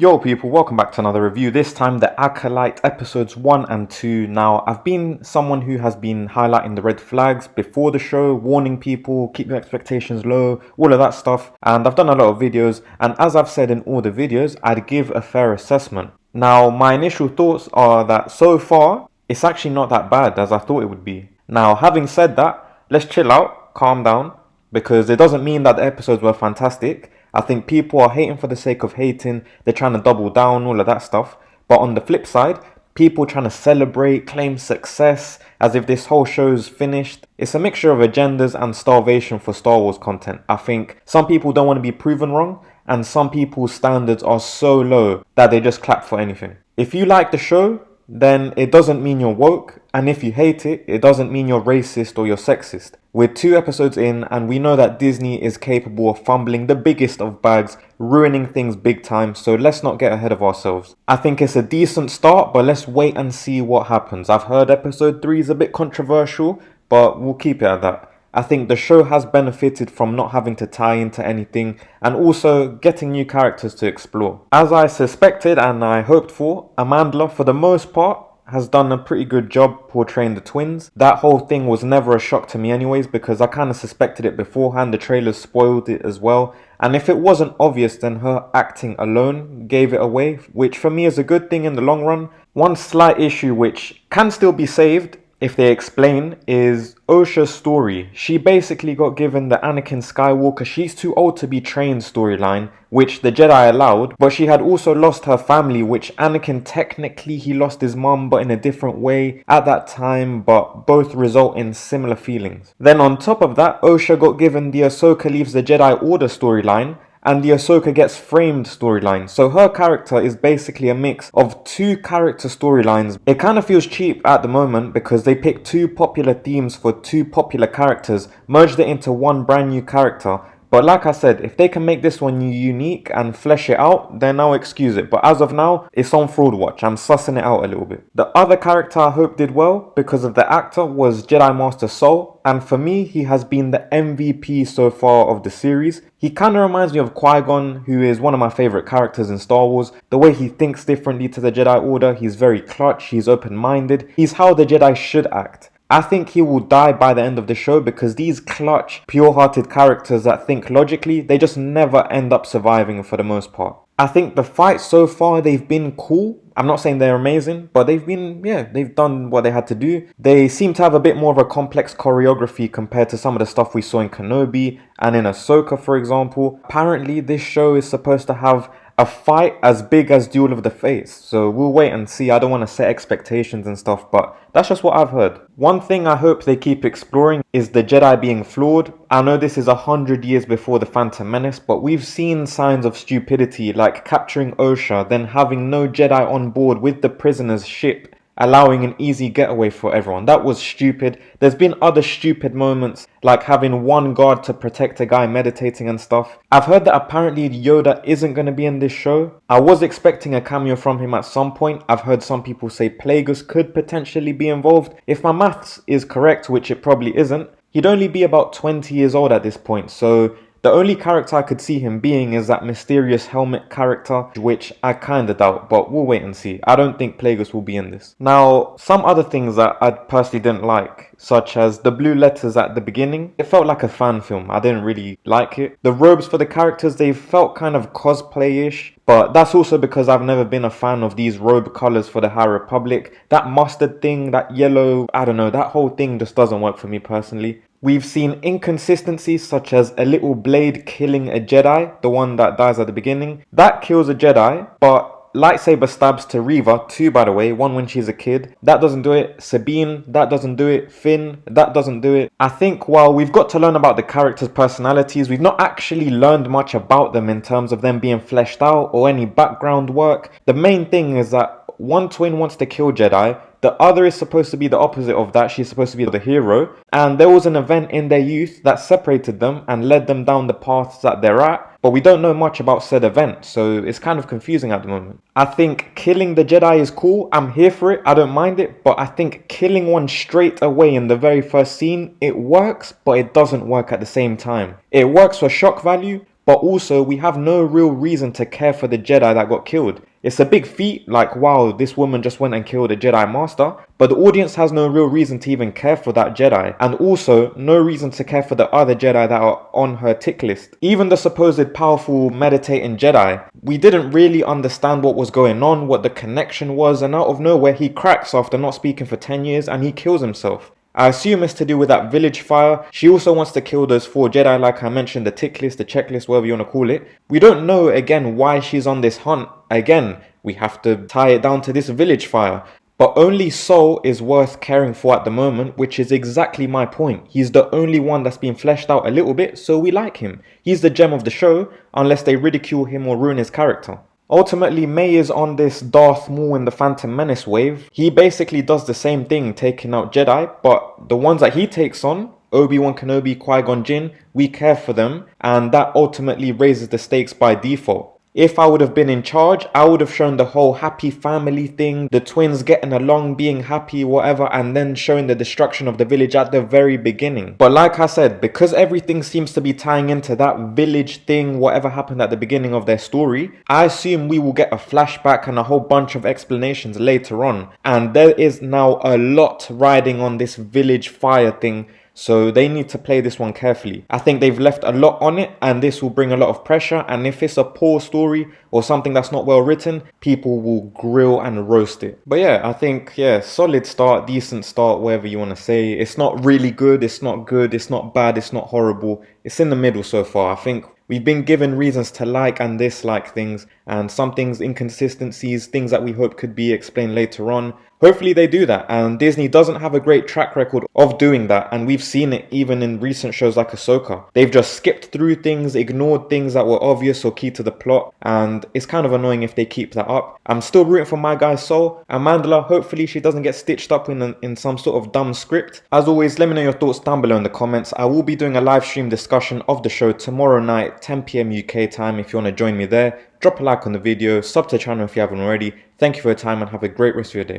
Yo people, welcome back to another review, this time the Acolyte Episodes 1 and 2. Now, I've been someone who has been highlighting the red flags before the show, warning people, keep your expectations low, all of that stuff, and I've done a lot of videos, and as I've said in all the videos, I'd give a fair assessment. Now, my initial thoughts are that so far, it's actually not that bad as I thought it would be. Now, having said that, let's chill out, calm down, because it doesn't mean that the episodes were fantastic. I think people are hating for the sake of hating, they're trying to double down, all of that stuff. But on the flip side, people trying to celebrate, claim success, as if this whole show's finished. It's a mixture of agendas and starvation for Star Wars content. I think some people don't want to be proven wrong, and some people's standards are so low that they just clap for anything. If you like the show, then it doesn't mean you're woke, and if you hate it, it doesn't mean you're racist or you're sexist. We're 2 episodes in, and we know that Disney is capable of fumbling the biggest of bags, ruining things big time, so let's not get ahead of ourselves. I think it's a decent start, but let's wait and see what happens. I've heard episode 3 is a bit controversial, but we'll keep it at that. I think the show has benefited from not having to tie into anything and also getting new characters to explore. As I suspected and I hoped for, Amandla, for the most part, has done a pretty good job portraying the twins. That whole thing was never a shock to me anyways, because I kind of suspected it beforehand. The trailers spoiled it as well. And if it wasn't obvious, then her acting alone gave it away, which for me is a good thing in the long run. One slight issue which can still be saved if they explain is Osha's story. She basically got given the Anakin Skywalker she's too old to be trained storyline, which the Jedi allowed, but she had also lost her family, which Anakin technically he lost his mum but in a different way at that time, but both result in similar feelings. Then on top of that, Osha got given the Ahsoka leaves the Jedi Order storyline and the Ahsoka gets framed storyline. So her character is basically a mix of 2 character storylines. It kind of feels cheap at the moment because they picked 2 popular themes for 2 popular characters, merged it into one brand new character. But like I said, if they can make this one unique and flesh it out, then I'll excuse it. But as of now, it's on fraud watch. I'm sussing it out a little bit. The other character I hope did well because of the actor was Jedi Master Soul. And for me, he has been the MVP so far of the series. He kind of reminds me of Qui-Gon, who is one of my favorite characters in Star Wars. The way he thinks differently to the Jedi Order, he's very clutch, he's open-minded. He's how the Jedi should act. I think he will die by the end of the show because these clutch, pure-hearted characters that think logically, they just never end up surviving for the most part. I think the fights so far, they've been cool. I'm not saying they're amazing, but they've been, they've done what they had to do. They seem to have a bit more of a complex choreography compared to some of the stuff we saw in Kenobi and in Ahsoka, for example. Apparently, this show is supposed to have a fight as big as Duel of the Fates, so we'll wait and see. I don't want to set expectations and stuff, but that's just what I've heard. One thing I hope they keep exploring is the Jedi being flawed. I know this is 100 years before the Phantom Menace, but we've seen signs of stupidity like capturing Osha, then having no Jedi on board with the prisoner's ship, allowing an easy getaway for everyone. That was stupid. There's been other stupid moments, like having one guard to protect a guy meditating and stuff. I've heard that apparently Yoda isn't going to be in this show. I was expecting a cameo from him at some point. I've heard some people say Plagueis could potentially be involved. If my maths is correct, which it probably isn't, he'd only be about 20 years old at this point, so the only character I could see him being is that mysterious helmet character, which I kinda doubt, but we'll wait and see. I don't think Plagueis will be in this. Now, some other things that I personally didn't like, such as the blue letters at the beginning. It felt like a fan film. I didn't really like it. The robes for the characters, they felt kind of cosplay-ish, but that's also because I've never been a fan of these robe colors for the High Republic. That mustard thing, that yellow, I don't know, that whole thing just doesn't work for me personally. We've seen inconsistencies such as a little blade killing a Jedi, the one that dies at the beginning. That kills a Jedi, but lightsaber stabs to Reva, 2 by the way, one when she's a kid. That doesn't do it. Sabine, that doesn't do it. Finn, that doesn't do it. I think while we've got to learn about the characters' personalities, we've not actually learned much about them in terms of them being fleshed out or any background work. The main thing is that one twin wants to kill Jedi, the other is supposed to be the opposite of that. She's supposed to be the hero. And there was an event in their youth that separated them and led them down the paths that they're at. But we don't know much about said event, so it's kind of confusing at the moment. I think killing the Jedi is cool. I'm here for it. I don't mind it. But I think killing one straight away in the very first scene, it works, but it doesn't work at the same time. It works for shock value, but also we have no real reason to care for the Jedi that got killed. It's a big feat, like wow, this woman just went and killed a Jedi Master, but the audience has no real reason to even care for that Jedi, and also no reason to care for the other Jedi that are on her tick list. Even the supposed powerful meditating Jedi, we didn't really understand what was going on, what the connection was, and out of nowhere he cracks after not speaking for 10 years and he kills himself. I assume it's to do with that village fire. She also wants to kill those 4 Jedi, like I mentioned, the tick list, the checklist, whatever you want to call it. We don't know, again, why she's on this hunt. Again, we have to tie it down to this village fire. But only Sol is worth caring for at the moment, which is exactly my point. He's the only one that's been fleshed out a little bit, so we like him. He's the gem of the show, unless they ridicule him or ruin his character. Ultimately, May is on this Darth Maul in the Phantom Menace wave. He basically does the same thing, taking out Jedi, but the ones that he takes on, Obi-Wan Kenobi, Qui-Gon Jinn, we care for them, and that ultimately raises the stakes by default. If I would have been in charge, I would have shown the whole happy family thing, the twins getting along, being happy, whatever, and then showing the destruction of the village at the very beginning. But like I said, because everything seems to be tying into that village thing, whatever happened at the beginning of their story, I assume we will get a flashback and a whole bunch of explanations later on. And there is now a lot riding on this village fire thing, so they need to play this one carefully. I think they've left a lot on it, and this will bring a lot of pressure, and if it's a poor story or something that's not well written, people will grill and roast it. But yeah, I think, yeah, solid start, decent start, whatever you want to say. It's not really good, it's not good, it's not bad, it's not horrible. It's in the middle so far. I think we've been given reasons to like and dislike things, and some things, inconsistencies, things that we hope could be explained later on. Hopefully they do that, and Disney doesn't have a great track record of doing that, and we've seen it even in recent shows like Ahsoka. They've just skipped through things, ignored things that were obvious or key to the plot, and it's kind of annoying if they keep that up. I'm still rooting for my guy Sol, and Mandela, hopefully she doesn't get stitched up in some sort of dumb script. As always, let me know your thoughts down below in the comments. I will be doing a live stream discussion of the show tomorrow night, 10 PM UK time, if you want to join me there. Drop a like on the video, sub to the channel if you haven't already. Thank you for your time and have a great rest of your day.